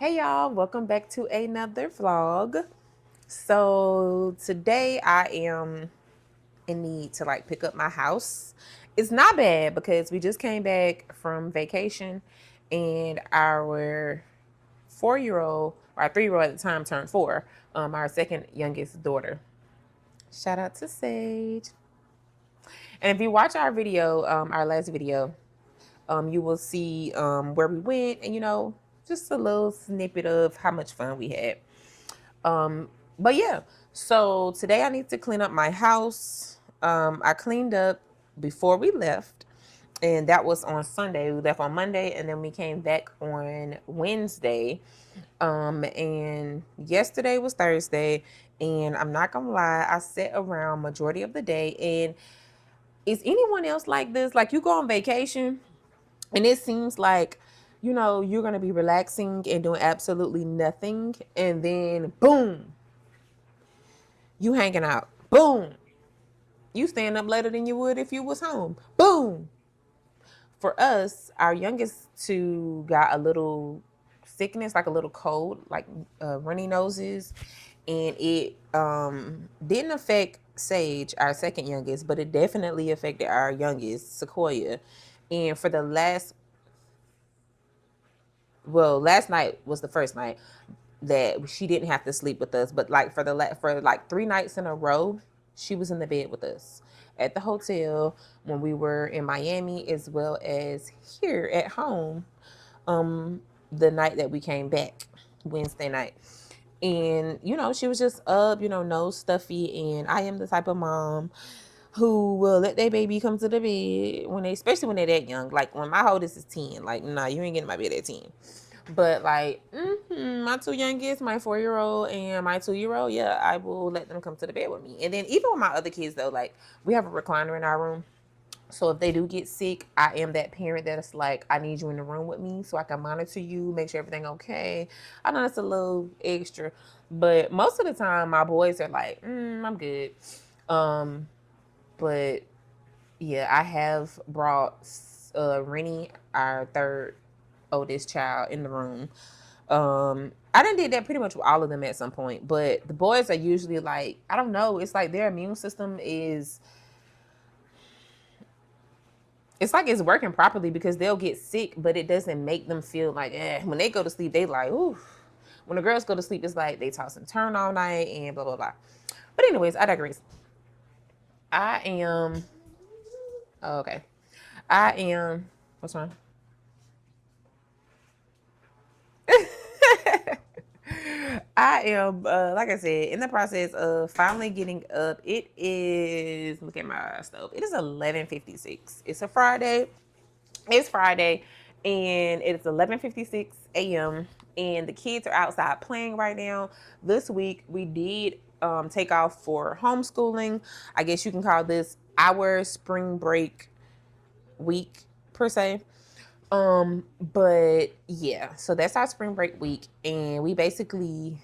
Hey y'all, welcome back to another vlog. So today I am in need to pick up my house. It's not bad because we just came back from vacation and our 4-year-old, or our 3-year-old at the time turned 4, our second youngest daughter. Shout out to Sage. And if you watch our video, our last video, you will see where we went and just a little snippet of how much fun we had. But yeah, so today I need to clean up my house. I cleaned up before we left, and that was on Sunday. We left on Monday, and then we came back on Wednesday. And yesterday was Thursday, and I'm not gonna lie, I sat around majority of the day. And is anyone else like this? Like, you go on vacation, and it seems like you're gonna be relaxing and doing absolutely nothing, and then boom, you hanging out. Boom. You stand up later than you would if you was home. Boom. For us, our youngest two got a little sickness, like a little cold, like runny noses, and it didn't affect Sage, our second youngest, but it definitely affected our youngest, Sequoia. And for the last night was the first night that she didn't have to sleep with us, but for 3 nights in a row, she was in the bed with us at the hotel when we were in Miami, as well as here at home the night that we came back, Wednesday night. And she was just up, nose stuffy, and I am the type of mom who will let their baby come to the bed especially when they're that young. Like, when my oldest is 10, like, nah, you ain't getting in my bed at 10. But my two youngest, my 4-year-old and my 2-year-old, yeah, I will let them come to the bed with me. And then even with my other kids, though, like, we have a recliner in our room. So if they do get sick, I am that parent that's like, I need you in the room with me so I can monitor you, make sure everything okay. I know that's a little extra, but most of the time my boys are like, I'm good. But yeah, I have brought Rennie, our third oldest child, in the room. I done did that pretty much with all of them at some point, but the boys are usually like, I don't know, it's like their immune system is, it's like it's working properly because they'll get sick, but it doesn't make them feel like, when they go to sleep, they like, ooh. When the girls go to sleep, it's like they toss and turn all night and blah, blah, blah. But anyways, I digress. I am, oh, okay. I am, what's wrong? I am, like I said, in the process of finally getting up. It is, look at my stove. It is 11:56. It's a Friday. It's Friday, and it's 11:56 a.m. And the kids are outside playing right now. This week we did take off for homeschooling. I guess you can call this our spring break week per se. But yeah, so that's our spring break week, and we basically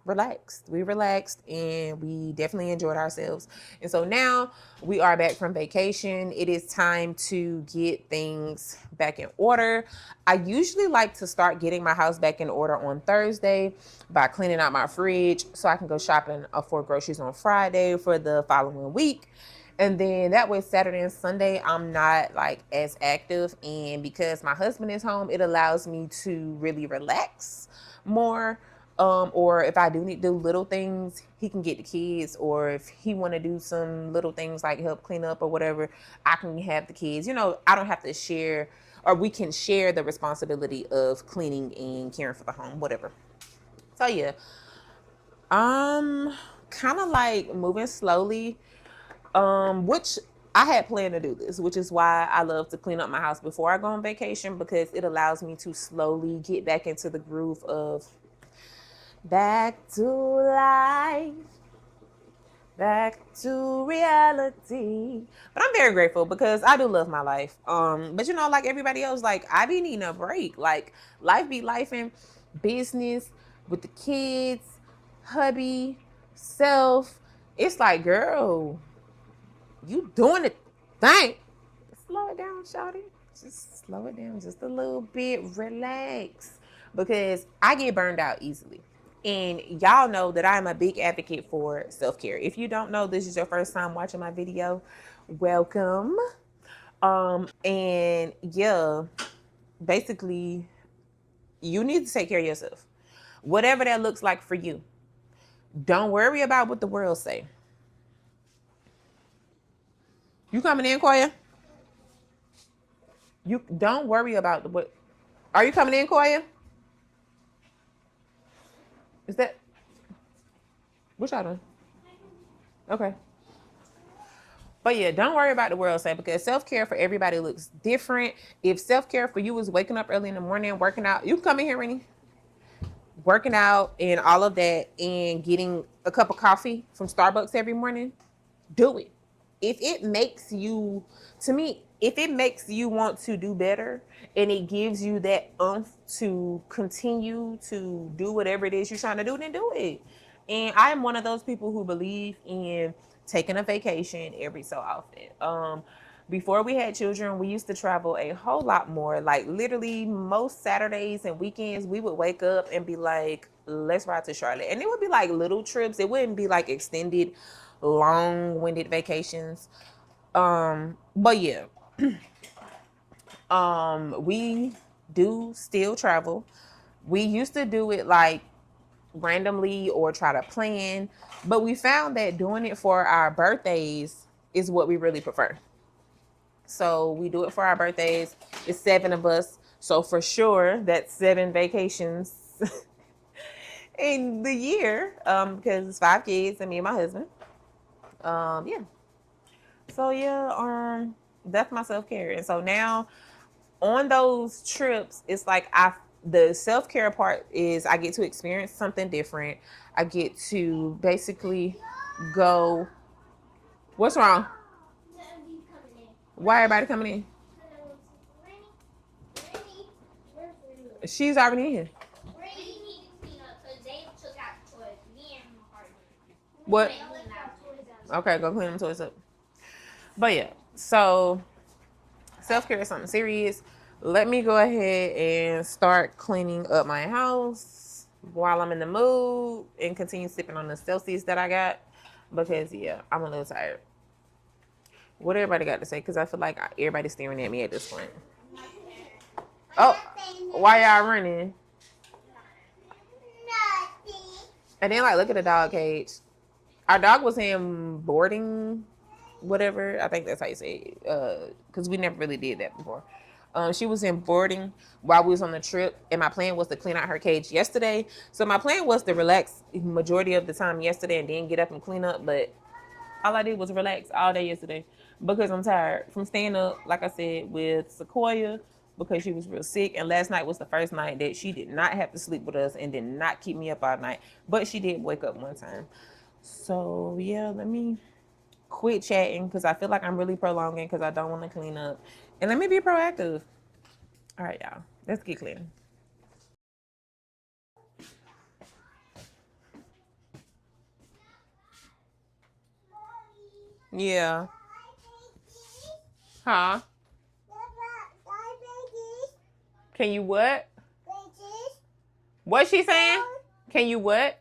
relaxed. We relaxed and we definitely enjoyed ourselves. And so now we are back from vacation. It is time to get things back in order. I usually like to start getting my house back in order on Thursday by cleaning out my fridge so I can go shopping for groceries on Friday for the following week. And then that way, Saturday and Sunday, I'm not like as active. And because my husband is home, it allows me to really relax more. Or if I do need to do little things, he can get the kids. Or if he want to do some little things like help clean up or whatever, I can have the kids. I don't have to share, or we can share the responsibility of cleaning and caring for the home, whatever. So yeah, I'm kind of like moving slowly, which I had planned to do this, which is why I love to clean up my house before I go on vacation, because it allows me to slowly get back into the groove of back to life, back to reality. But I'm very grateful because I do love my life. But like everybody else, like, I be needing a break. Like, life be life in business with the kids, hubby, self. It's like, girl, you doing the thing. Slow it down, shawty. Just slow it down just a little bit. Relax. because I get burned out easily. And y'all know that I'm a big advocate for self-care. If you don't know, this is your first time watching my video, welcome. And yeah, basically, you need to take care of yourself. Whatever that looks like for you. Don't worry about what the world say. You coming in, Koya? You don't worry about what. Are you coming in, Koya? Is that what y'all doing? Okay. But yeah, don't worry about the world say, because self-care for everybody looks different. If self-care for you is waking up early in the morning, working out, you can come in here, Rennie. Working out and all of that and getting a cup of coffee from Starbucks every morning, do it. If it makes you, to me, if it makes you want to do better and it gives you that oomph to continue to do whatever it is you're trying to do, then do it. And I am one of those people who believe in taking a vacation every so often. Before we had children, we used to travel a whole lot more. Like literally most Saturdays and weekends, we would wake up and be like, let's ride to Charlotte. And it would be like little trips. It wouldn't be like extended, long-winded vacations. But yeah. We do still travel. We used to do it like randomly or try to plan, but we found that doing it for our birthdays is what we really prefer. So we do it for our birthdays. It's 7 of us. So for sure, that's 7 vacations in the year, because it's 5 kids and me and my husband. Yeah. So yeah, that's my self-care. And so now on those trips, it's like the self-care part is I get to experience something different. I get to basically go. What's wrong? Why everybody coming in? She's already in here. What? Okay, go clean them toys up. But yeah, so self-care is something serious. Let me go ahead and start cleaning up my house while I'm in the mood and continue sipping on the Celsius that I got, because yeah, I'm a little tired. What everybody got to say? Because I feel like everybody's staring at me at this point. Oh, why y'all running? And then like look at the dog cage. Our dog was in boarding, whatever. I think that's how you say it. Because we never really did that before. She was in boarding while we was on the trip, and my plan was to clean out her cage yesterday. So my plan was to relax majority of the time yesterday and then get up and clean up. But all I did was relax all day yesterday because I'm tired from staying up, like I said, with Sequoia because she was real sick. And last night was the first night that she did not have to sleep with us and did not keep me up all night. But she did wake up one time. So yeah, let me quit chatting because I feel like I'm really prolonging because I don't want to clean up. And let me be proactive. All right, y'all. Let's get clear. Yeah. Huh? Can you what? What's she saying? Can you what?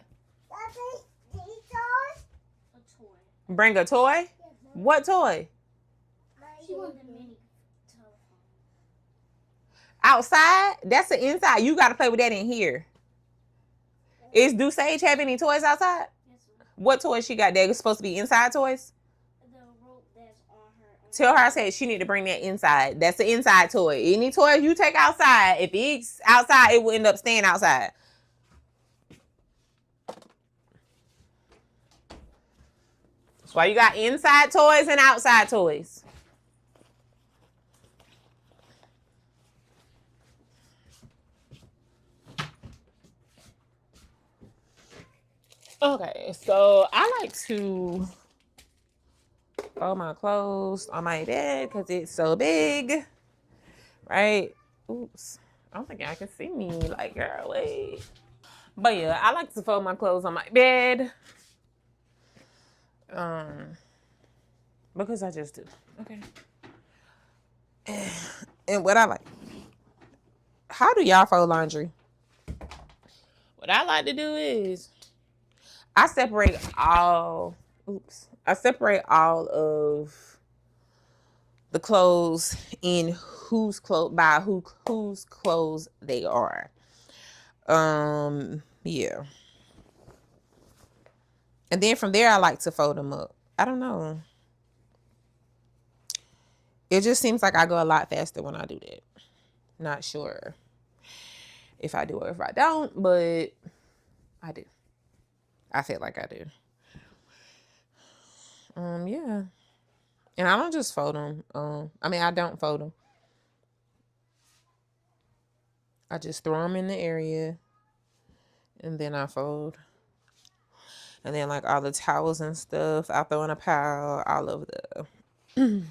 Bring a toy? What toy? Outside? That's the inside. You got to play with that in here. Do Sage have any toys outside? What toys she got that is supposed to be inside toys? Tell her I said she need to bring that inside. That's the inside toy. Any toys you take outside, if it's outside, it will end up staying outside. That's why you got inside toys and outside toys. Okay, so I like to fold my clothes on my bed because it's so big, right? Oops, I don't think I can see me. Like, girl, wait. But yeah, I like to fold my clothes on my bed, because I just do. Okay. And what I like. How do y'all fold laundry? What I like to do is I separate all. Oops. I separate all of the clothes in whose clothes they are. Yeah. And then from there I like to fold them up. I don't know. It just seems like I go a lot faster when I do that. Not sure if I do or if I don't, but I do. I feel like I do. Yeah. And I don't just fold them. I don't fold them. I just throw them in the area and then I fold. And then like all the towels and stuff, I throw in a pile. All of the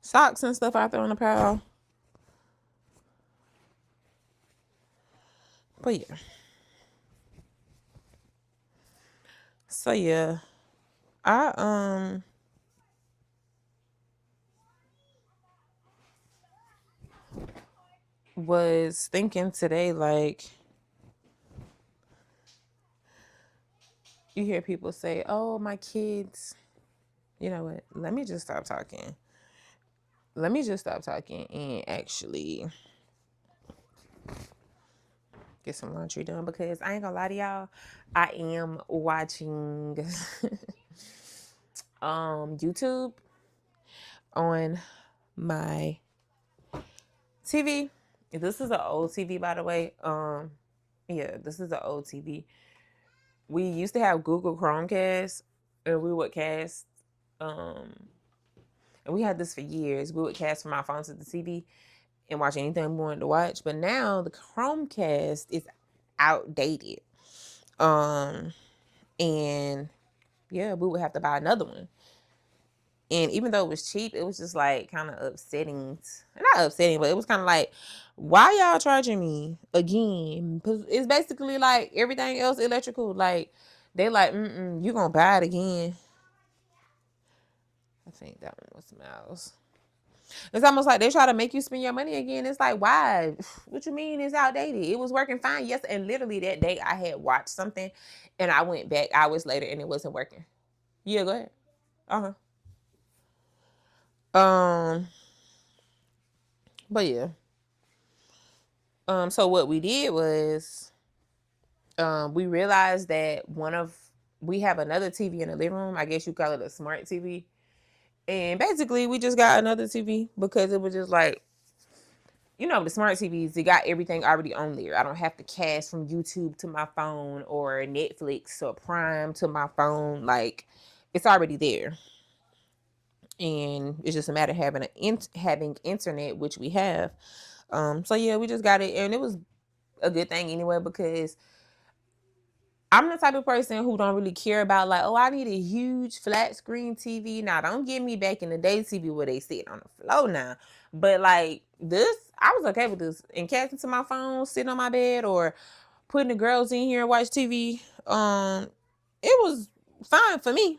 socks and stuff, I throw in a pile. But yeah. So yeah. I was thinking today, like, you hear people say, oh, my kids, you know what? Let me just stop talking. And actually get some laundry done, because I ain't gonna lie to y'all, I am watching YouTube on my TV. This is an old TV, by the way. Yeah, this is an old TV. We used to have Google Chromecast, and we would cast, and we had this for years. We would cast from our phones to the TV and watch anything we wanted to watch. But now the Chromecast is outdated. And yeah, we would have to buy another one. And even though it was cheap, it was just like kind of upsetting. Not upsetting, but it was kind of like, why y'all charging me again? Because it's basically like everything else electrical. Like, they like, you gonna buy it again. I think that one was Mouse. It's almost like they try to make you spend your money again. It's like, why? What you mean it's outdated? It was working fine. Yes, and literally that day I had watched something and I went back hours later and it wasn't working. Yeah, go ahead. Um, but yeah. So what we did was we realized that we have another TV in the living room. I guess you call it a smart TV. And basically we just got another TV because it was just like, the smart TVs, they got everything already on there. I don't have to cast from YouTube to my phone or Netflix or Prime to my phone. Like, it's already there. And it's just a matter of having internet, which we have. So yeah, we just got it, and it was a good thing anyway, because I'm the type of person who don't really care about like, oh, I need a huge flat screen TV. Now, don't get me back in the day TV where they sit on the floor now. But like this, I was okay with this. And casting to my phone, sitting on my bed, or putting the girls in here and watch TV. It was fine for me.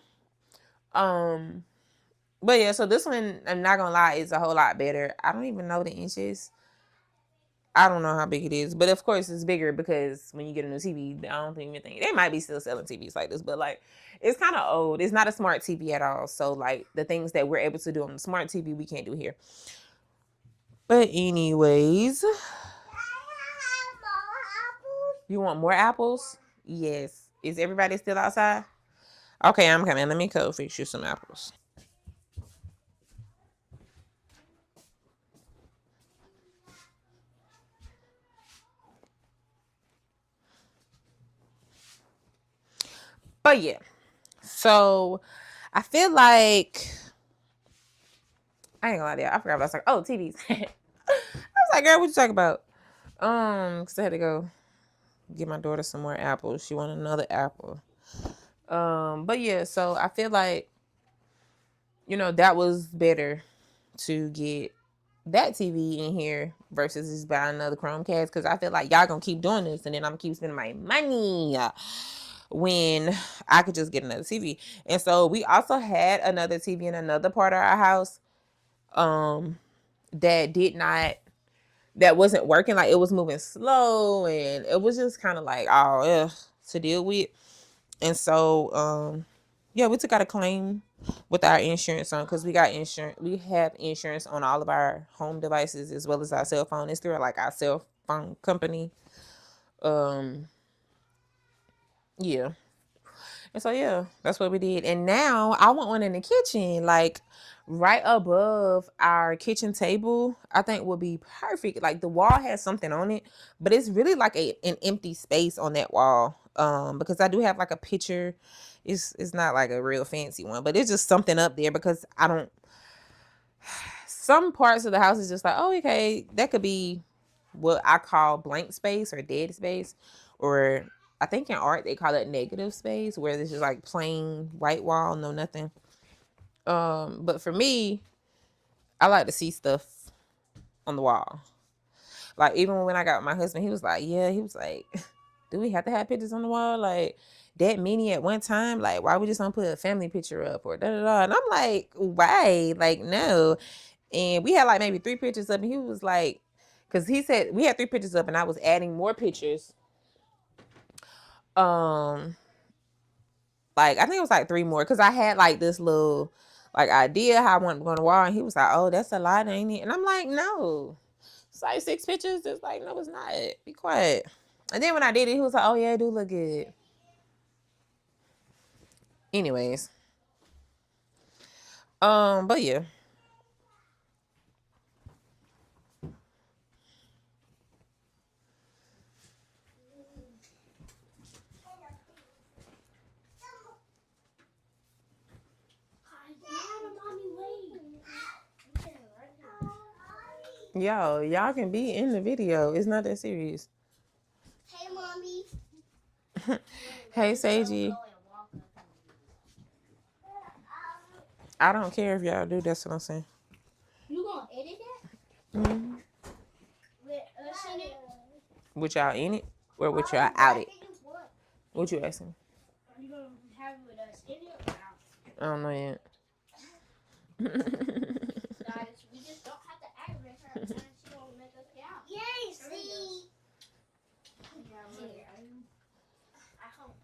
But yeah, so this one, I'm not gonna lie, is a whole lot better. I don't even know the inches. I don't know how big it is, but of course it's bigger because when you get a new TV, I don't even think they might be still selling TVs like this, but like it's kind of old. It's not a smart TV at all. So like the things that we're able to do on the smart TV, we can't do here. But anyways, you want more apples? Yes. Is everybody still outside? Okay, I'm coming. Let me go fix you some apples. But yeah, so I feel like I ain't gonna lie to you. I forgot what I was like. Oh, TVs. I was like, girl, what you talking about? Cause I had to go get my daughter some more apples. She wanted another apple. But yeah, so I feel like that was better to get that TV in here versus just buying another Chromecast, because I feel like y'all gonna keep doing this and then I'm gonna keep spending my money when I could just get another TV. And so we also had another TV in another part of our house that did not that wasn't working. Like it was moving slow, and it was just kind of like, oh, ugh, to deal with. And so, yeah, we took out a claim with our insurance on, because we got insurance. We have insurance on all of our home devices as well as our cell phone. It's through like our cell phone company. Um, yeah. And so yeah, that's what we did. And now I want one in the kitchen, like right above our kitchen table. I think would be perfect. Like the wall has something on it, but it's really like an empty space on that wall. Because I do have like a picture. It's not like a real fancy one, but it's just something up there because I don't. Some parts of the house is just like, oh, okay, that could be what I call blank space or dead space, or I think in art they call it negative space, where this is like plain white wall, no nothing. But for me, I like to see stuff on the wall. Like even when I got with my husband, he was like, do we have to have pictures on the wall? Like that many at one time? Like why we just don't put a family picture up or da da da? And I'm like, why? Like no. And we had like maybe 3 pictures up, and he was like, because he said we had 3 pictures up, and I was adding more pictures. Like I think it was like 3 more, because I had like this little like idea how I wanted to go on the wall, and he was like, oh, that's a lot, ain't it? And I'm like, no, it's like 6 pictures. It's like, no, it's not. Be quiet. And then when I did it, he was like, oh yeah, it do look good. Anyways, but yeah. Yo, y'all can be in the video. It's not that serious. Hey, mommy. Hey, Seiji. I don't care if y'all do. That's what I'm saying. You gonna edit that? Mm-hmm. With us in it? With y'all in it, or with y'all out it? What you asking? Are you gonna have it with us in it or out? I don't know yet. Guys, we just don't have to aggravate her and she won't make us get out. Yay, see? I hope.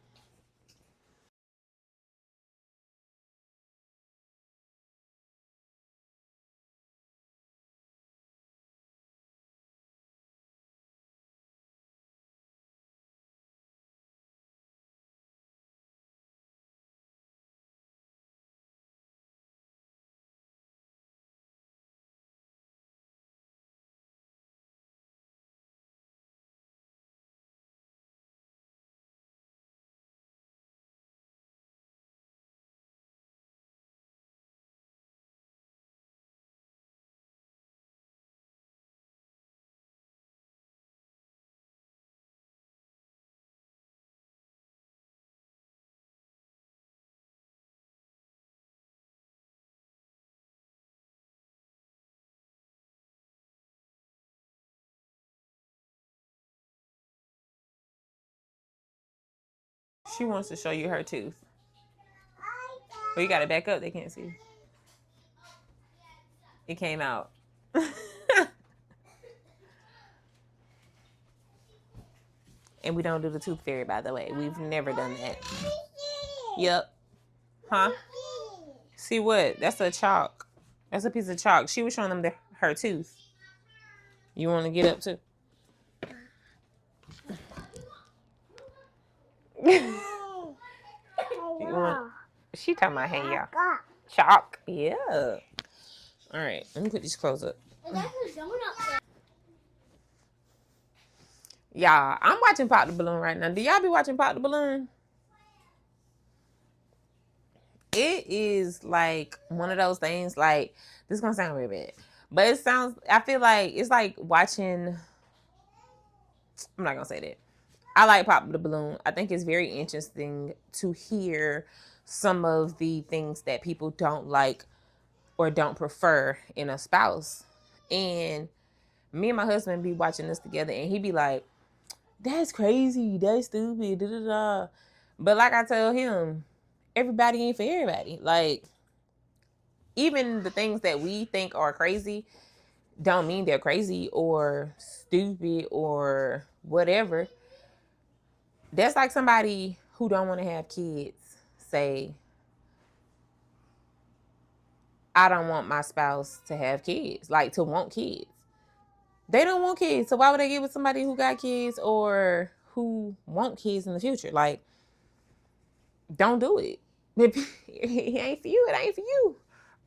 She wants to show you her tooth. Oh, you got it back up. They can't see. It came out. And we don't do the tooth fairy, by the way. We've never done that. Yep. Huh? See what? That's a chalk. That's a piece of chalk. She was showing them her tooth. You want to get up too? She talking about, hey, y'all. Chalk. Yeah. All right. Let me put these clothes up. Y'all, I'm watching Pop the Balloon right now. Do y'all be watching Pop the Balloon? It is like one of those things, like, this is going to sound really bad. But it sounds, I feel like it's like watching, I'm not going to say that. I like Pop the Balloon. I think it's very interesting to hear some of the things that people don't like or don't prefer in a spouse. And me and my husband be watching this together, and he be like, that's crazy, that's stupid, da da da. But like I tell him, everybody ain't for everybody. Like, even the things that we think are crazy, don't mean they're crazy or stupid or whatever. That's like somebody who don't want to have kids say, I don't want my spouse to have kids, like to want kids. They don't want kids, so why would they get with somebody who got kids or who want kids in the future? Like, don't do it. It ain't for you. It ain't for you.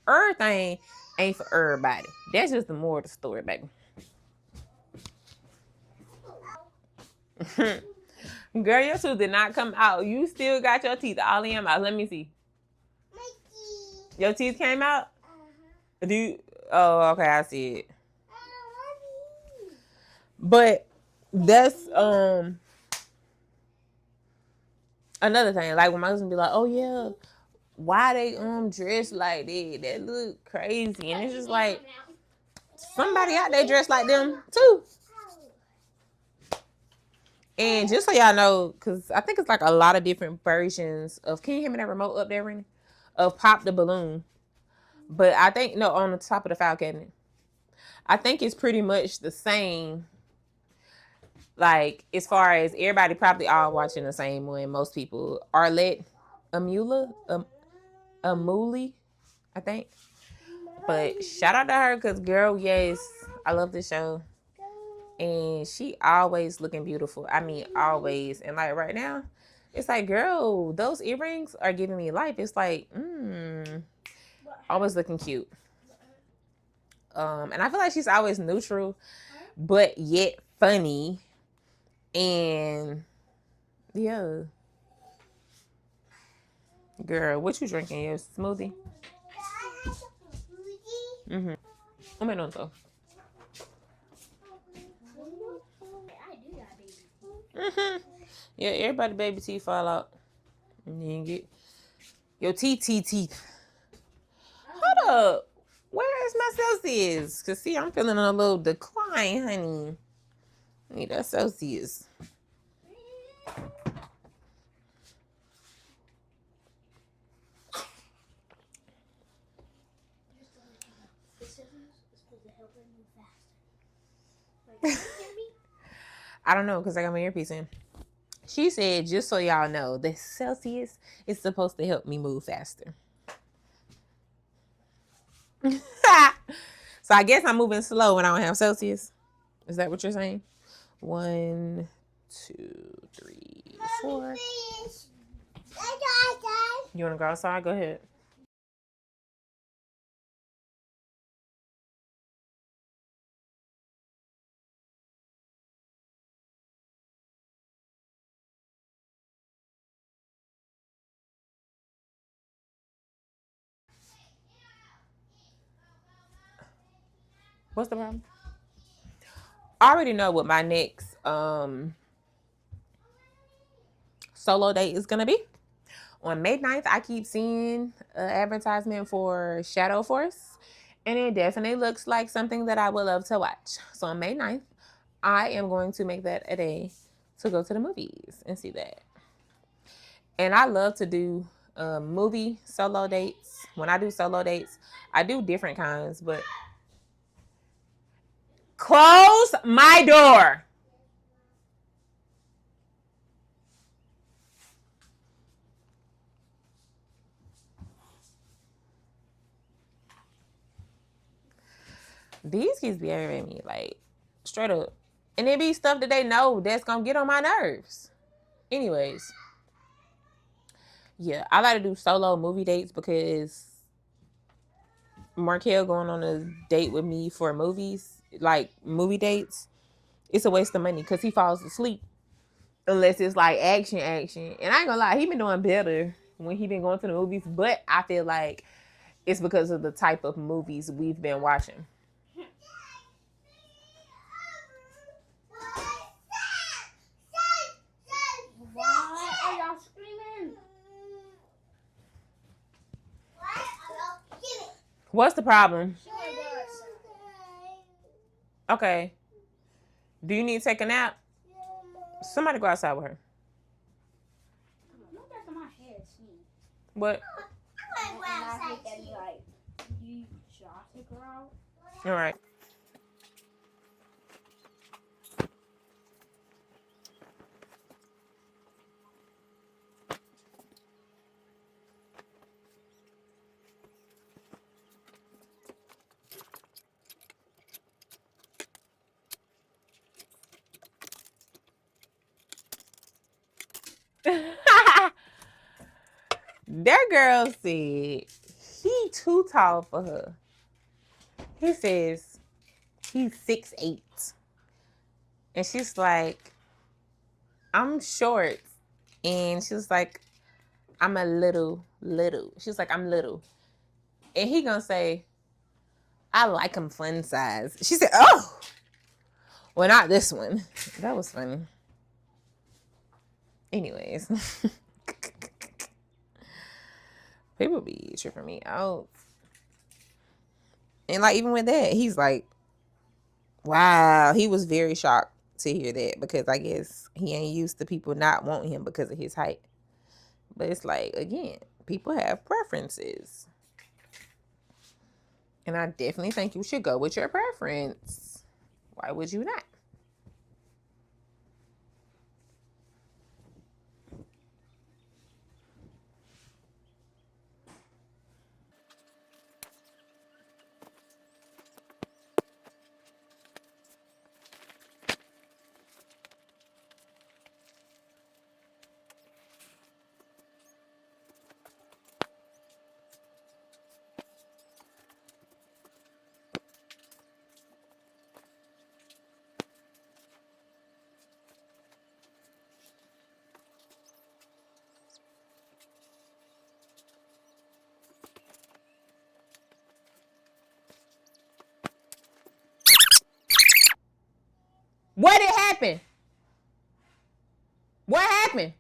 Everything ain't for everybody. That's just the moral of the story, baby. Girl, your tooth did not come out. You still got your teeth all in your mouth. Let me see. My teeth. Your teeth came out? Do you? Oh, okay, I see it. But that's another thing. Like when my husband be like, "Oh yeah, why they dressed like that? That look crazy." And it's just like somebody out there dressed like them too. And just so y'all know, because I think it's like a lot of different versions of, can you hear me that remote up there, Rennie? Of Pop the Balloon. But I think, no, on the top of the file cabinet. I think it's pretty much the same. Like, as far as everybody probably all watching the same one. Most people. Arlette Amula, Amuli, I think. But shout out to her because, girl, yes, I love this show. And she always looking beautiful. I mean, always. And like right now, it's like, girl, those earrings are giving me life. It's like, always looking cute. And I feel like she's always neutral, but yet funny. And yeah. Girl, what you drinking? Your smoothie? Mm-hmm. Un minuto. Mm-hmm. Yeah, everybody baby teeth fall out. And then you get your teeth. Hold up. Where is my Celsius? Because, see, I'm feeling a little decline, honey. I need that Celsius. I don't know because I got my earpiece in. She said, just so y'all know, the Celsius is supposed to help me move faster. So I guess I'm moving slow when I don't have Celsius. Is that what you're saying? 1, 2, 3, 4. You want to go outside? Go ahead. What's the problem? I already know what my next solo date is gonna be. On May 9th, I keep seeing an advertisement for Shadow Force, and it definitely looks like something that I would love to watch. So on May 9th, I am going to make that a day to go to the movies and see that. And I love to do movie solo dates. When I do solo dates, I do different kinds, but close my door. These kids be aggravating me, like, straight up. And it be stuff that they know that's gonna get on my nerves. Anyways, yeah, I like to do solo movie dates because Markel going on a date with me for movies, like movie dates, it's a waste of money because he falls asleep unless it's like action. And I ain't gonna lie, he been doing better when he been going to the movies, but I feel like it's because of the type of movies we've been watching. Why are y'all screaming? What's the problem? Okay. Do you need to take a nap? Somebody go outside with her. What? All right. That girl said he too tall for her. He says he's 6'8". And she's like, I'm short. And she was like, I'm a little. She's like, I'm little. And he gonna say, I like him fun size. She said, oh, well, not this one. That was funny. Anyways. People be tripping me out. And like, even with that, he's like, wow. He was very shocked to hear that because I guess he ain't used to people not wanting him because of his height. But it's like, again, people have preferences. And I definitely think you should go with your preference. Why would you not? What did happen? What happened?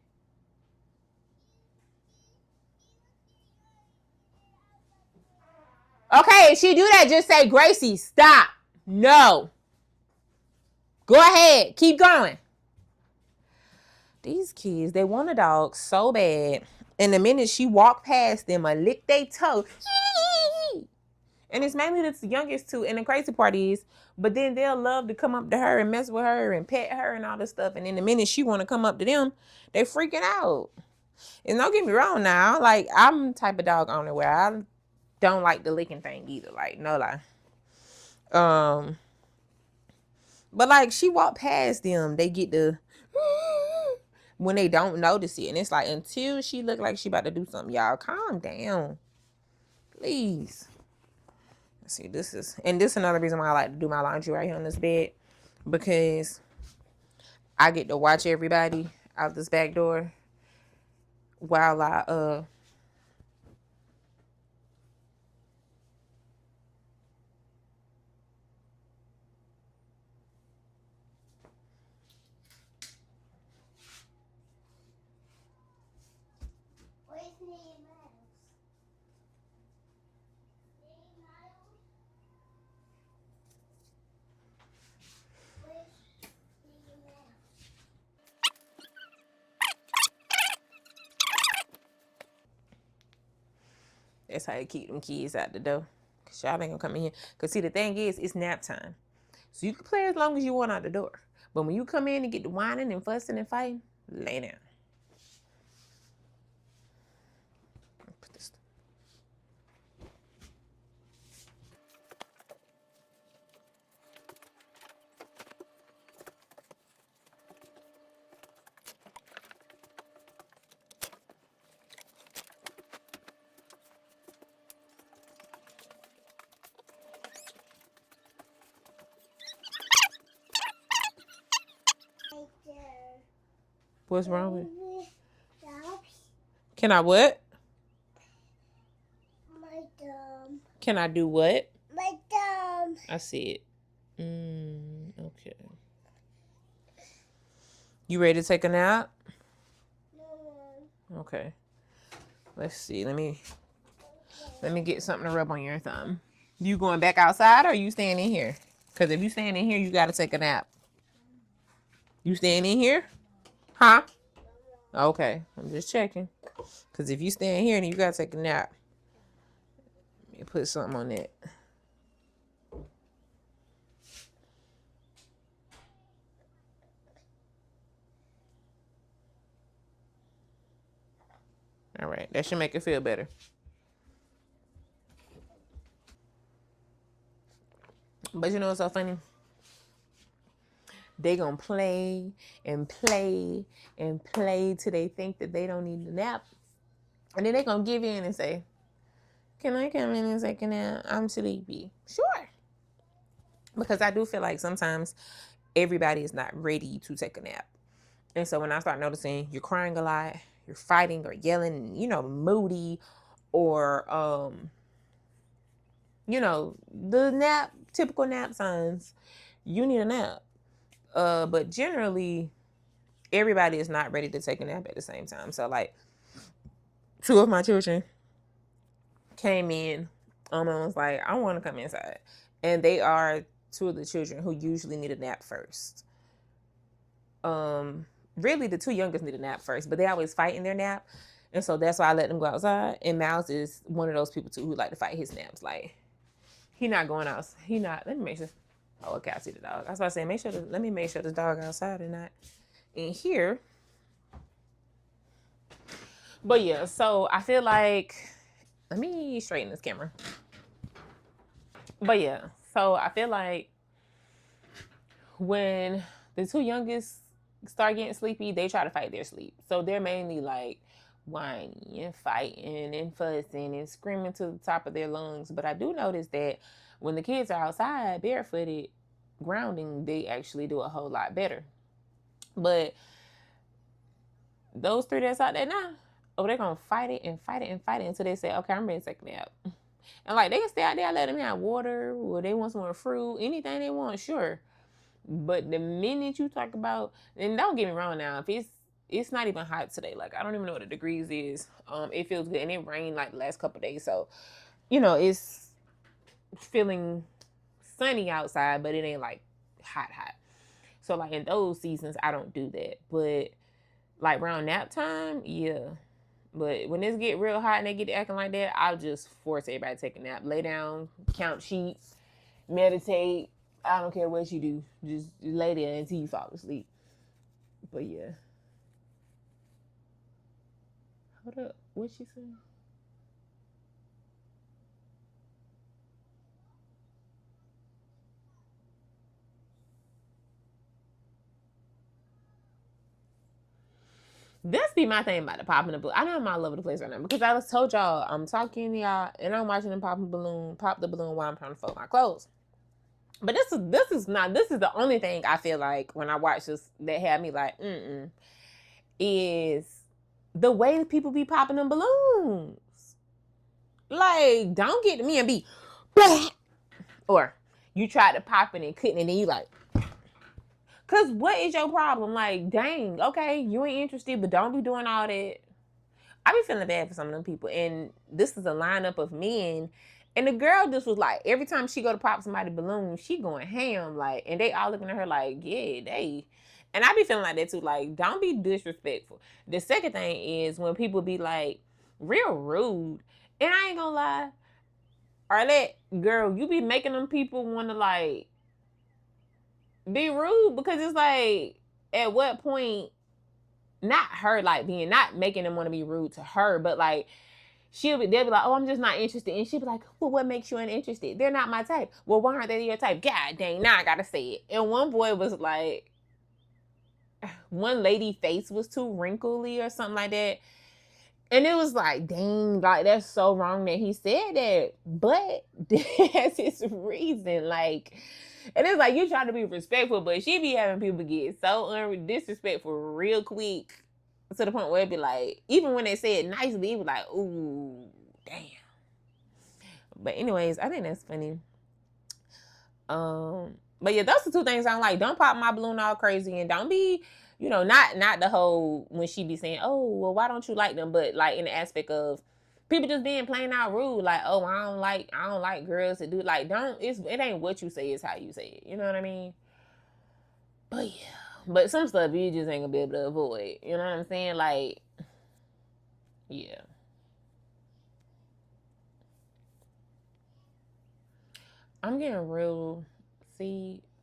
Okay, if she do that, just say, Gracie, stop. No. Go ahead. Keep going. These kids, they want a dog so bad. And the minute she walked past them, I lick their toe. And it's mainly the youngest two. And the crazy part is, but then they'll love to come up to her and mess with her and pet her and all this stuff. And then the minute she want to come up to them, they freaking out. And don't get me wrong now. Like, I'm the type of dog owner where I don't like the licking thing either. Like, no lie. But like, she walked past them, they get the when they don't notice it. And it's like, until she look like she about to do something, y'all calm down. Please. Let's see, this is another reason why I like to do my laundry right here on this bed. Because I get to watch everybody out this back door while I that's how you keep them kids out the door. Cause y'all ain't gonna come in here. Cause see, the thing is, it's nap time. So you can play as long as you want out the door. But when you come in and get to whining and fussing and fighting, lay down. Put this. What's wrong with it? Can I what? My thumb. Can I do what? My thumb. I see it. Okay. You ready to take a nap? No. Okay. Let's see. Let me get something to rub on your thumb. You going back outside or are you staying in here? Because if you staying in here, you got to take a nap. You staying in here? Huh? Okay. I'm just checking. Because if you staying here, then you got to take a nap. Let me put something on that. All right. That should make it feel better. But you know what's so funny? They gonna play and play and play till they think that they don't need a nap. And then they gonna give in and say, can I come in and take a nap? I'm sleepy. Sure. Because I do feel like sometimes everybody is not ready to take a nap. And so when I start noticing you're crying a lot, you're fighting or yelling, moody, or the typical nap signs, you need a nap. But generally, everybody is not ready to take a nap at the same time. So like 2 of my children came in and was like, I want to come inside. And they are 2 of the children who usually need a nap first. Really the 2 youngest need a nap first, but they always fight in their nap. And so that's why I let them go outside. And Miles is one of those people too who like to fight his naps. Like, he not going out. Let me make sure. Oh, okay, I see the dog. I was about to say, let me make sure the dog outside and not in here. But yeah, so I feel like, let me straighten this camera. But yeah, so I feel like when the 2 youngest start getting sleepy, they try to fight their sleep. So they're mainly like whining and fighting and fussing and screaming to the top of their lungs. But I do notice that when the kids are outside barefooted, grounding, they actually do a whole lot better. But those 3 that's out there now, they're gonna fight it and fight it and fight it until they say, okay, I'm ready to take a nap. And like, they can stay out there, let them have water, or they want some more fruit, anything they want, sure. But the minute you talk about, and don't get me wrong now, if it's not even hot today, like I don't even know what the degrees is. It feels good, and it rained like the last couple of days, so it's feeling sunny outside, but it ain't like hot. So like in those seasons, I don't do that. But like around nap time, yeah. But when it get real hot and they get acting like that, I'll just force everybody to take a nap, lay down, count sheep, meditate. I don't care what you do. Just lay there until you fall asleep. But yeah. Hold up. What'd she say? That's be my thing about the popping the balloon. I know I'm all over the place right now because I just told y'all I'm talking to y'all and I'm watching them pop the balloon while I'm trying to fold my clothes. But this is the only thing I feel like when I watch this that had me like, is the way people be popping them balloons. Like, don't get to me and be, bah! Or you try to pop it and couldn't, and then you like, cause what is your problem? Like, dang, okay, you ain't interested, but don't be doing all that. I be feeling bad for some of them people, and this is a lineup of men. And the girl just was like, every time she go to pop somebody's balloon, she going ham, like, and they all looking at her like, yeah, they. And I be feeling like that too, like, don't be disrespectful. The second thing is when people be like, real rude, and I ain't gonna lie, Arlette, girl, you be making them people want to like be rude because it's like, at what point, not her like being, not making them want to be rude to her, but like, they'll be like, oh, I'm just not interested. And she'll be like, well, what makes you uninterested? They're not my type. Well, why aren't they your type? God dang, now I gotta say it. And one boy was like, one lady face was too wrinkly or something like that. And it was like, dang, like that's so wrong that he said that. But that's his reason. Like, and it's like, you try to be respectful, but she be having people get so disrespectful real quick to the point where it be like, even when they say it nicely, it was like, ooh, damn. But anyways, I think that's funny. But yeah, those are 2 things I don't like. Don't pop my balloon all crazy, and don't be, not the whole when she be saying, oh, well, why don't you like them? But like in the aspect of people just being plain out rude, like, oh, I don't like girls that do, like, it ain't what you say, it's how you say it. You know what I mean? But yeah. But some stuff you just ain't gonna be able to avoid. You know what I'm saying? Like, yeah. I'm getting real,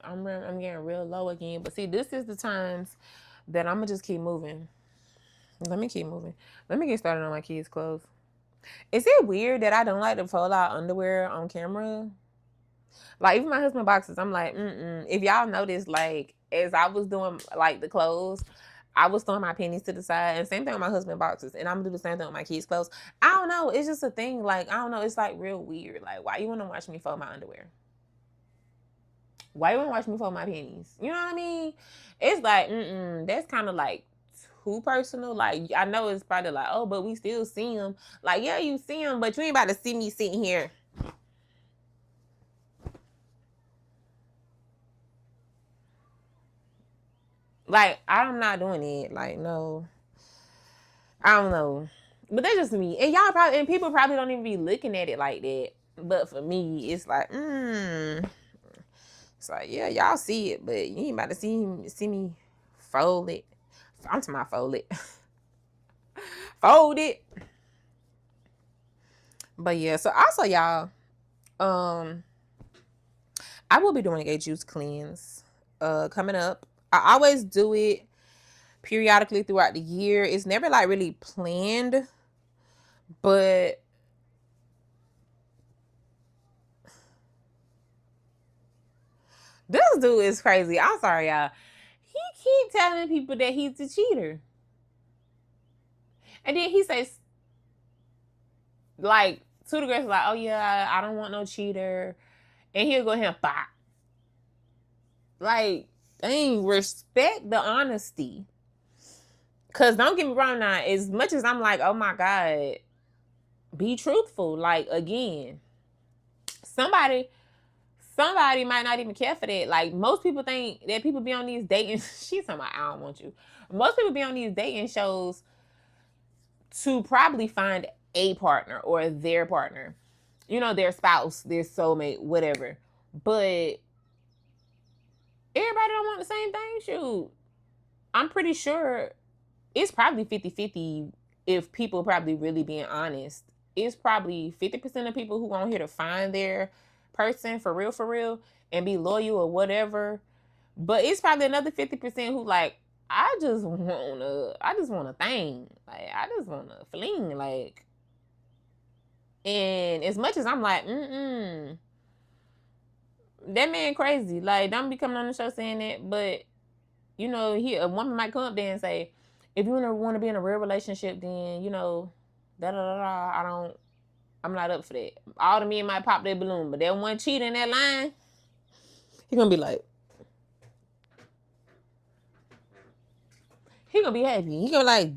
I'm getting real low again. But see, this is the times that I'm gonna just keep moving. Let me keep moving. Let me get started on my kids' clothes. Is it weird that I don't like to fold out underwear on camera? Like even my husband boxes, I'm like, if y'all notice, like as I was doing like the clothes, I was throwing my pennies to the side, and same thing with my husband boxes, and I'm gonna do the same thing with my kids' clothes. I don't know, it's just a thing. Like I don't know, it's like real weird. Like why you want to watch me fold my underwear? Why you want to watch me fold my pennies? You know what I mean? It's like, that's kind of like too personal. Like I know it's probably like, oh, but we still see them. Like yeah, you see them, but you ain't about to see me sitting here. Like I'm not doing it. Like no, I don't know. But that's just me. And y'all probably and people probably don't even be looking at it like that. But for me, it's like, It's like, yeah, y'all see it, but you ain't about to see me fold it. I'm talking about fold it. Fold it. But yeah, so also y'all, I will be doing a juice cleanse coming up. I always do it periodically throughout the year. It's never like really planned, but this dude is crazy. I'm sorry, y'all. He keep telling people that he's a cheater. And then he says, like, to the girls, like, oh yeah, I don't want no cheater. And he'll go ahead and bop. Like, dang, respect the honesty. Cause don't get me wrong now, as much as I'm like, oh my God, be truthful. Like again, somebody might not even care for that. Like most people think that people be on these dating she's talking about I don't want you. Most people be on these dating shows to probably find a partner or their partner. You know, their spouse, their soulmate, whatever. But everybody don't want the same thing. Shoot. I'm pretty sure it's probably 50-50 if people probably really being honest. It's probably 50% of people who on here to find their person for real and be loyal or whatever. But it's probably another 50% who like, I just want a thing. Like I just want a fling. Like, and as much as I'm like, that man crazy. Like, don't be coming on the show saying that. But you know, a woman might come up there and say, if you want to be in a real relationship, then you know, I'm not up for that. All the men might pop their balloon, but that one cheat in that line, he gonna be like, he gonna be happy. He gonna be like,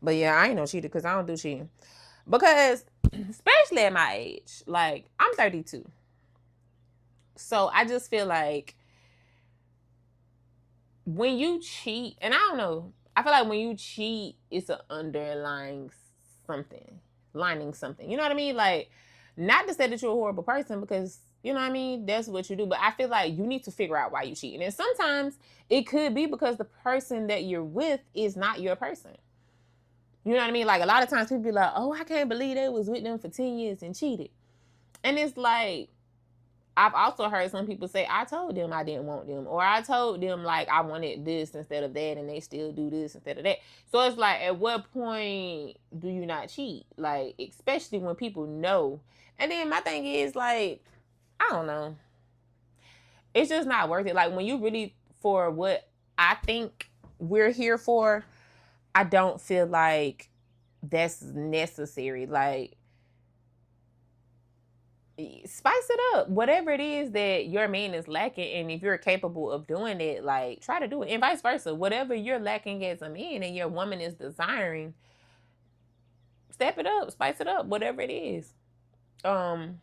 but yeah, I ain't no cheater because I don't do cheating. Because especially at my age, like I'm 32, so I just feel like when you cheat, and I don't know, I feel like when you cheat, it's an underlying something, lining something. You know what I mean? Like, not to say that you're a horrible person because you know what I mean. That's what you do, but I feel like you need to figure out why you cheat, and sometimes it could be because the person that you're with is not your person. You know what I mean? Like a lot of times people be like, "Oh, I can't believe they was with them for 10 years and cheated," and it's like I've also heard some people say, I told them I didn't want them. Or I told them, like, I wanted this instead of that, and they still do this instead of that. So it's like, at what point do you not cheat? Like, especially when people know. And then my thing is, like, I don't know. It's just not worth it. Like, when you really, for what I think we're here for, I don't feel like that's necessary. Like, spice it up. Whatever it is that your man is lacking, and if you're capable of doing it, like try to do it. And vice versa. Whatever you're lacking as a man and your woman is desiring, step it up, spice it up, whatever it is. But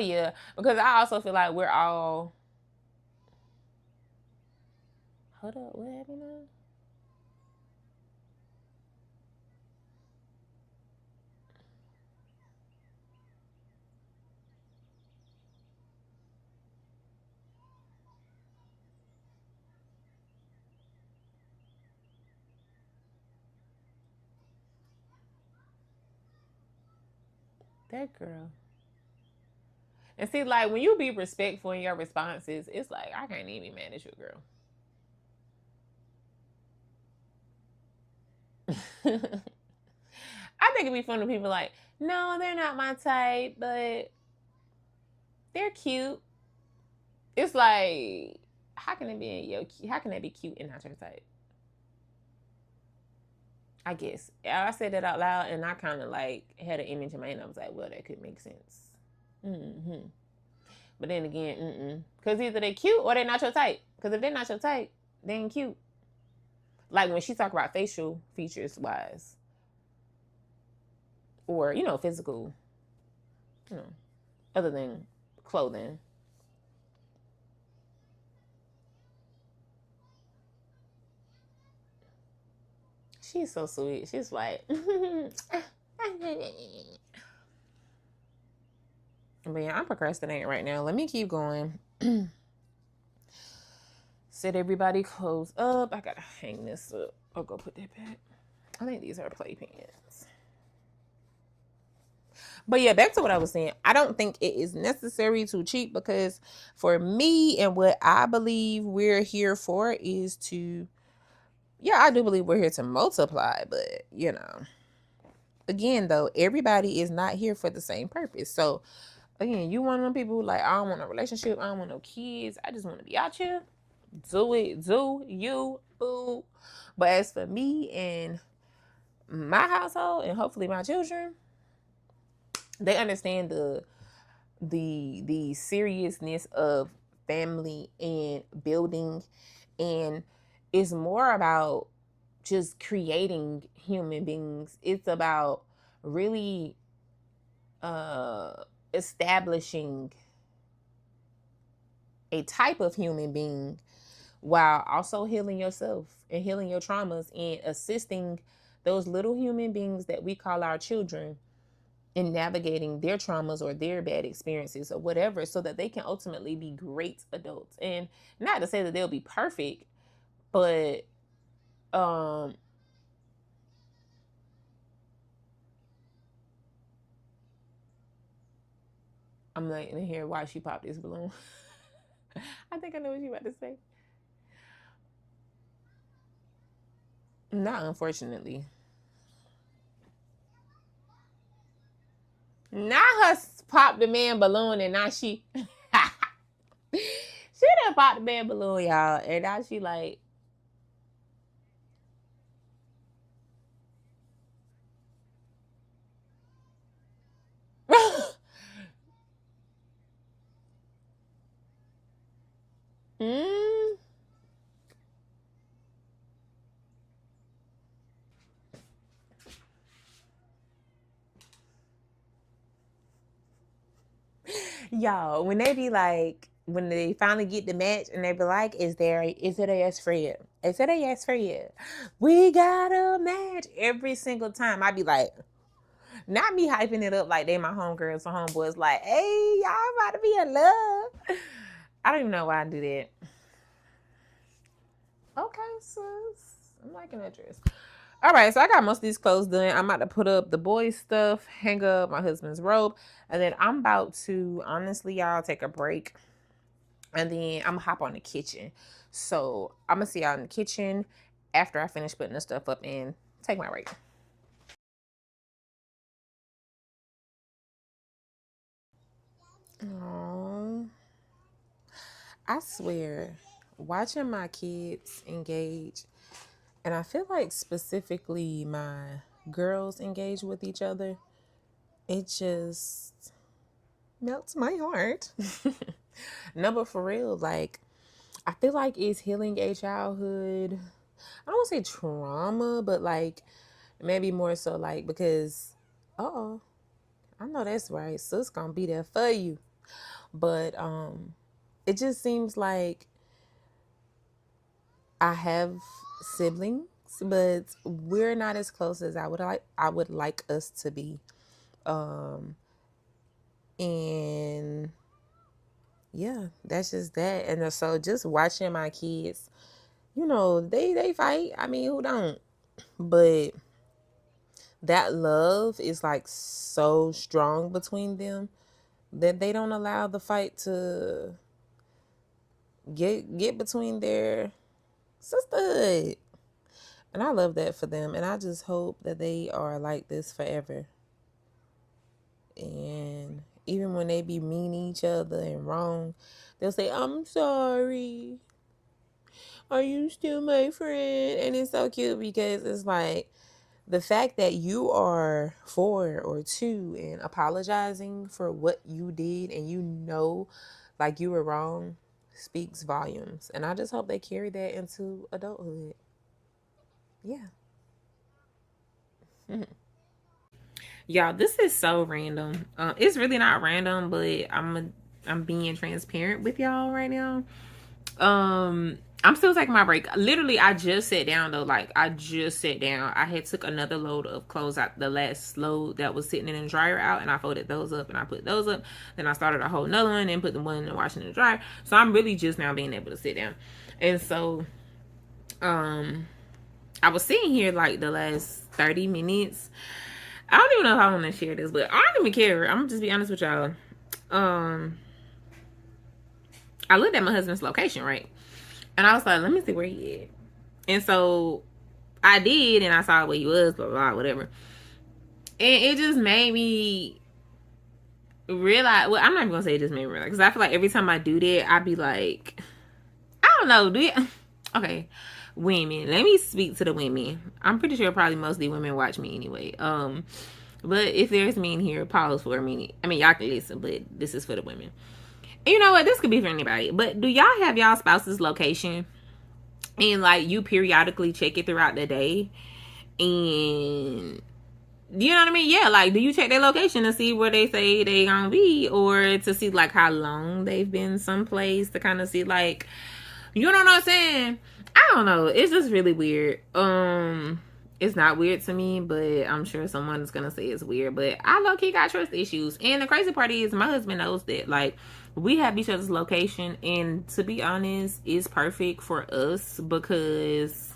yeah, because I also feel like we're all hold up, what happened now? That girl. And see, like when you be respectful in your responses, it's like I can't even be mad at you, girl. I think it'd be fun when people like, no, they're not my type, but they're cute. It's like, how can it be how can that be cute and not your type? I guess I said that out loud, and I kind of like had an image in my head. I was like, well, that could make sense. Mm-hmm. But then again, because either they cute or they're not your type. Because if they're not your type, they ain't cute. Like when she talk about facial features wise, or physical, other than clothing. She's so sweet. She's like, but yeah, I'm procrastinating right now. Let me keep going. Said everybody close up. I gotta hang this up. I'll go put that back. I think these are playpens. But yeah, back to what I was saying. I don't think it is necessary to cheat because for me and what I believe we're here for is to, I do believe we're here to multiply, but again though, everybody is not here for the same purpose. So again, you one of them people who like, I don't want a relationship, I don't want no kids, I just want to be out here. Do it, do you, boo. But as for me and my household and hopefully my children, they understand the seriousness of family and building, and it's more about just creating human beings. It's about really establishing a type of human being while also healing yourself and healing your traumas and assisting those little human beings that we call our children in navigating their traumas or their bad experiences or whatever, so that they can ultimately be great adults. And not to say that they'll be perfect, but I'm like in here why she popped this balloon. I think I know what you about to say. Not unfortunately. Not her pop the man balloon and now she she done popped the man balloon, y'all, and now she like mm. Y'all, when they be like, when they finally get the match and they be like, is it a yes Fred? Is it a yes Fred? We got a match every single time. I be like, not me hyping it up like they my homegirls or homeboys, like, hey, y'all about to be in love. I don't even know why I do that. Okay, sis. I'm liking that dress. All right, so I got most of these clothes done. I'm about to put up the boys' stuff, hang up my husband's robe, and then I'm about to, honestly, y'all, take a break. And then I'm gonna hop on the kitchen. So I'm gonna see y'all in the kitchen after I finish putting the stuff up and take my break. Oh, I swear, watching my kids engage, and I feel like specifically my girls engage with each other, it just melts my heart. No, but for real, like, I feel like it's healing a childhood. I don't want to say trauma, but like maybe more so like because, I know that's right. Sis gonna be there for you. But it just seems like I have siblings, but we're not as close as I would like us to be. Um and yeah, that's just that. And so just watching my kids, they fight. I mean, who don't? But that love is like so strong between them that they don't allow the fight to get between their sisterhood. And I love that for them. And I just hope that they are like this forever. And even when they be mean to each other and wrong, they'll say, I'm sorry. Are you still my friend? And it's so cute because it's like the fact that you are 4 or 2 and apologizing for what you did and you know like you were wrong speaks volumes. And I just hope they carry that into adulthood. Yeah. Y'all, this is so random. It's really not random, but I'm being transparent with y'all right now. I'm still taking my break. Literally, I just sat down though. Like, I just sat down. I had took another load of clothes out, the last load that was sitting in the dryer out, and I folded those up and I put those up. Then I started a whole nother one and put the one in the washing in the dryer. So I'm really just now being able to sit down. And so, I was sitting here like the last 30 minutes. I don't even know if I want to share this, but I don't even care. I'm gonna just be honest with y'all. I looked at my husband's location, right? And I was like, let me see where he is. And so I did, and I saw where he was, blah, blah, whatever. And it just made me realize, well, I'm not even going to say it just made me realize, because I feel like every time I do that, I be like, I don't know, okay, women. Let me speak to the women. I'm pretty sure probably mostly women watch me anyway. But if there's men here, pause for a minute. I mean, y'all can listen, but this is for the women. You know what? This could be for anybody. But do y'all have y'all spouse's location? And like you periodically check it throughout the day? And you know what I mean? Yeah, like do you check their location to see where they say they gonna be? Or to see like how long they've been someplace, to kind of see like, you know what I'm saying? I don't know. It's just really weird. It's not weird to me, but I'm sure someone is gonna say it's weird. But I low-key got trust issues. And the crazy part is my husband knows that. Like, we have each other's location, and to be honest, it's perfect for us because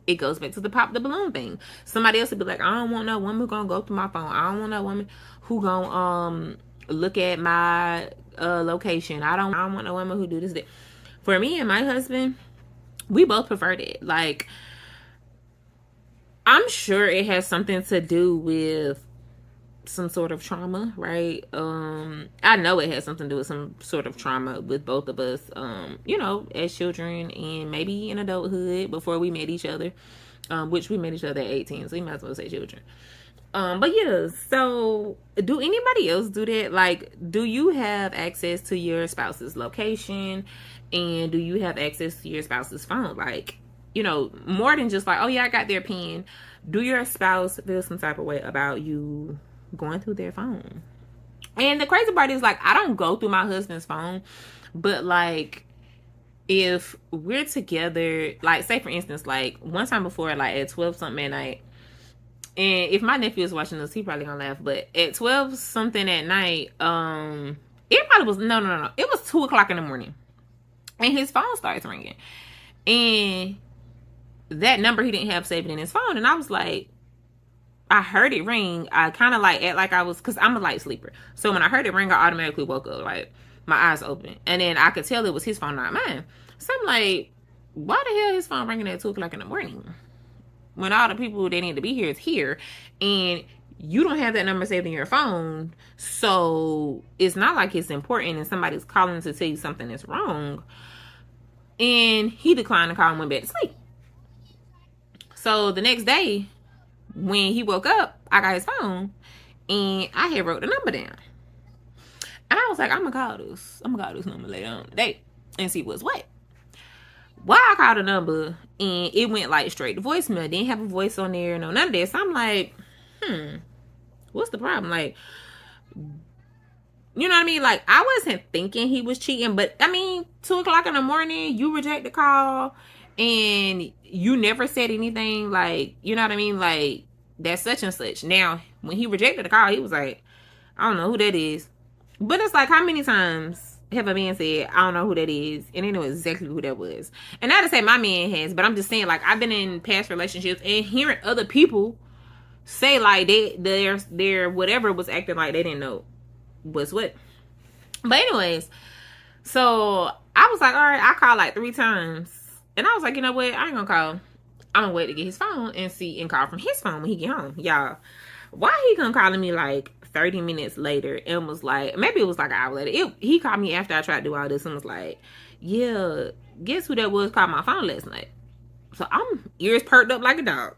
it goes back to the pop the balloon thing. Somebody else would be like, I don't want no woman who gonna go through my phone. I don't want no woman who gonna look at my location. I don't want no woman who do this. That. For me and my husband, we both prefer that. Like, I'm sure it has something to do with some sort of trauma, right? I know it has something to do with some sort of trauma with both of us, you know, as children and maybe in adulthood before we met each other, which we met each other at 18, so you might as well say children. But yeah, so do anybody else do that? Like, do you have access to your spouse's location? And do you have access to your spouse's phone? Like, you know, more than just like, oh yeah, I got their pen. Do your spouse feel some type of way about you going through their phone? And the crazy part is, like, I don't go through my husband's phone, but like, if we're together, like, say for instance, like one time before, like at 12 something at night, and if my nephew is watching this, he probably gonna laugh, but at 12 something at night, it probably was, no, it was 2 o'clock in the morning, and his phone starts ringing, and that number he didn't have saved in his phone. And I was like, I heard it ring. I kind of like act like I was, because I'm a light sleeper. So when I heard it ring, I automatically woke up, like my eyes open. And then I could tell it was his phone, not mine. So I'm like, why the hell is his phone ringing at 2 o'clock in the morning? When all the people that need to be here is here. And you don't have that number saved in your phone. So it's not like it's important and somebody's calling to tell you something is wrong. And he declined the call and went back to sleep. So the next day, when he woke up, I got his phone and I had wrote the number down. And I was like, I'm gonna call this number later on today and see what's what. Well, I called the number and it went like straight to voicemail. It didn't have a voice on there, no none of that. So I'm like, what's the problem? Like, you know what I mean? Like, I wasn't thinking he was cheating, but I mean, 2 o'clock in the morning, you reject the call and you never said anything, like, you know what I mean? Like, that's such and such. Now, when he rejected the call, he was like, I don't know who that is. But it's like, how many times have a man said, I don't know who that is, and they know exactly who that was? And not to say my man has, but I'm just saying, like, I've been in past relationships and hearing other people say, like, their whatever was acting like they didn't know was what. But anyways, so I was like, all right, I called like 3 times. And I was like, you know what? I ain't gonna call. I'm gonna wait to get his phone and see and call from his phone when he get home. Y'all, why he come calling me like 30 minutes later and was like, maybe it was like an hour later. He called me after I tried to do all this and was like, yeah, guess who that was called my phone last night? So I'm ears perked up like a dog.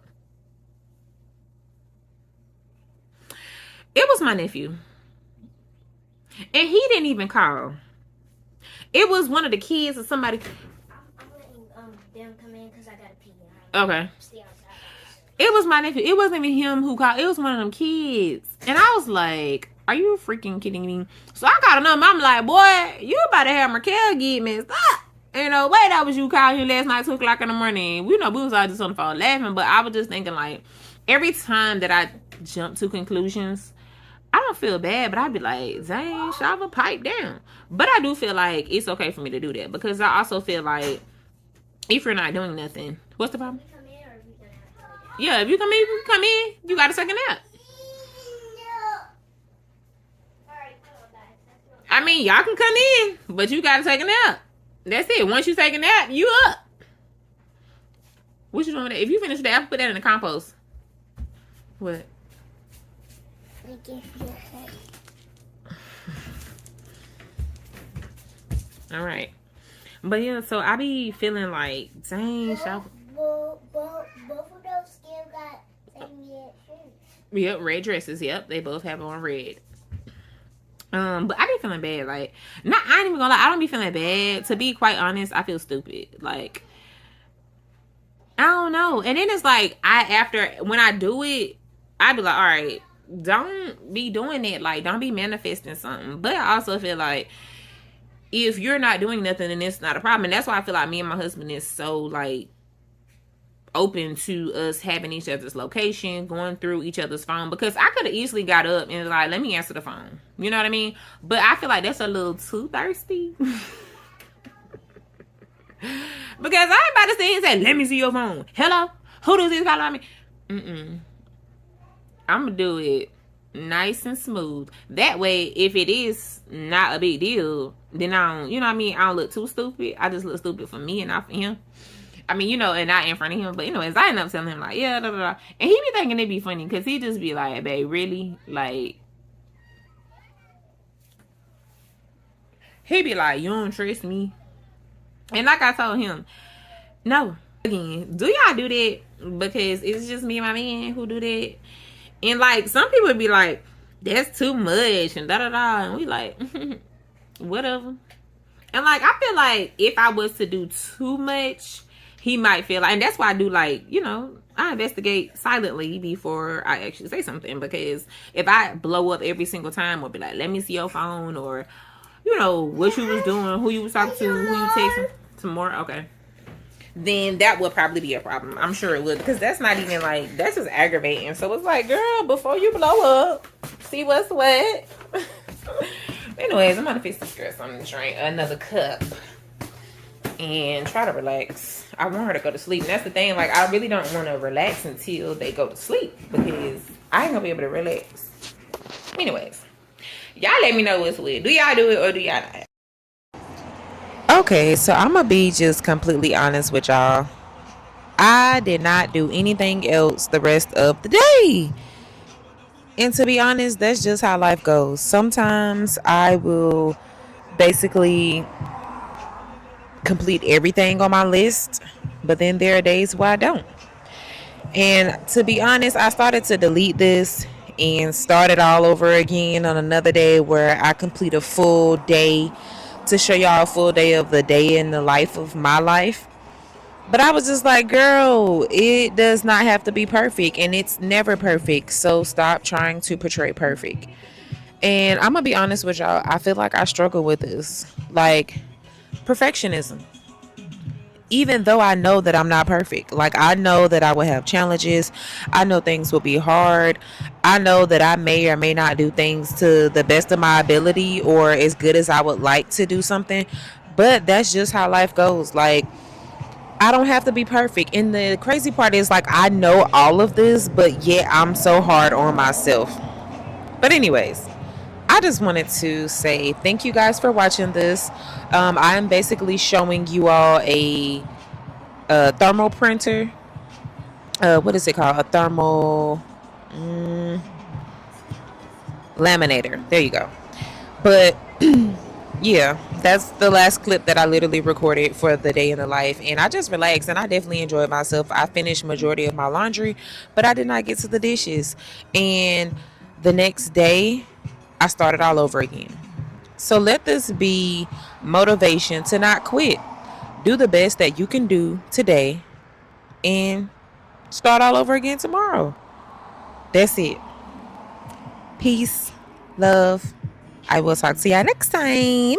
It was my nephew. And he didn't even call. It was one of the kids or somebody. I'm letting them come in because I gotta pee. Okay. Stay outside. It was my nephew. It wasn't even him who called. It was one of them kids. And I was like, are you freaking kidding me? So I got a number. I'm like, boy, you about to have Markel get messed up. Ain't no way that was you calling him last night, 2 o'clock in the morning. We know we was all just on the phone laughing, but I was just thinking, like, every time that I jump to conclusions, I don't feel bad, but I'd be like, dang, Shava, pipe down. But I do feel like it's okay for me to do that because I also feel like if you're not doing nothing, what's the problem? Come in or we gonna have to go down? Yeah, if you come in, you got to take a nap. Alright, come on, guys. I mean, y'all can come in, but you got to take a nap. That's it. Once you take a nap, you up. What you doing with that? If you finish that, put that in the compost. What? All right. But yeah, so I be feeling like, dang, Both of those still got same red shirts. Yep, red dresses. Yep, they both have on red. But I be feeling bad. Like, I ain't even gonna lie. I don't be feeling bad. To be quite honest, I feel stupid. Like, I don't know. And then it's like, when I do it, I be like, all right, don't be doing it. Like, don't be manifesting something. But I also feel like, if you're not doing nothing, then it's not a problem. And that's why I feel like me and my husband is so, like, open to us having each other's location, going through each other's phone, because I could have easily got up and like, let me answer the phone. You know what I mean? But I feel like that's a little too thirsty. Because I ain't about to sit and say, let me see your phone. Hello? Who does this call on me? I'm going to do it nice and smooth. That way, if it is not a big deal, then I don't, you know what I mean? I don't look too stupid. I just look stupid for me and not for him. I mean, you know, and not in front of him. But anyways, I end up telling him, like, yeah, da, da, da. And he be thinking it'd be funny. Because he just be like, babe, really? Like, he be like, you don't trust me? And like I told him, no. Again, do y'all do that? Because it's just me and my man who do that. And, like, some people be like, that's too much. And da-da-da. And we like, whatever. And, like, I feel like if I was to do too much, he might feel like, and that's why I do, like, you know, I investigate silently before I actually say something. Because if I blow up every single time or be like, let me see your phone, or, you know, what you was doing, who you was talking to, who you texting, tomorrow, okay, then that would probably be a problem. I'm sure it would, because that's not even like, that's just aggravating. So it's like, girl, before you blow up, see what's what. Anyways, I'm gonna fix this girl something to drink, another cup, and try to relax. I want her to go to sleep. And that's the thing, like, I really don't want to relax until they go to sleep, because I ain't gonna be able to relax. Anyways, y'all let me know what's weird. Do y'all do it or do y'all not? Okay, so I'm gonna be just completely honest with y'all. I did not do anything else the rest of the day. And to be honest, that's just how life goes. Sometimes I will basically complete everything on my list, but then there are days where I don't. And to be honest, I started to delete this and start it all over again on another day where I complete a full day to show y'all a full day of the day in the life of my life. But I was just like, girl, it does not have to be perfect, and it's never perfect. So stop trying to portray perfect. And I'm going to be honest with y'all. I feel like I struggle with this. Like, perfectionism. Even though I know that I'm not perfect. Like, I know that I will have challenges. I know things will be hard. I know that I may or may not do things to the best of my ability or as good as I would like to do something. But that's just how life goes. Like, I don't have to be perfect. And the crazy part is, like, I know all of this, but yet I'm so hard on myself. But anyways, I just wanted to say thank you guys for watching this. I am basically showing you all a thermal printer what is it called? A thermal laminator. There you go. But yeah, that's the last clip that I literally recorded for the day in the life, and I just relaxed and I definitely enjoyed myself. I finished majority of my laundry, but I did not get to the dishes. And the next day, I started all over again. So let this be motivation to not quit. Do the best that you can do today and start all over again tomorrow. That's it. Peace, love. I will talk to y'all next time.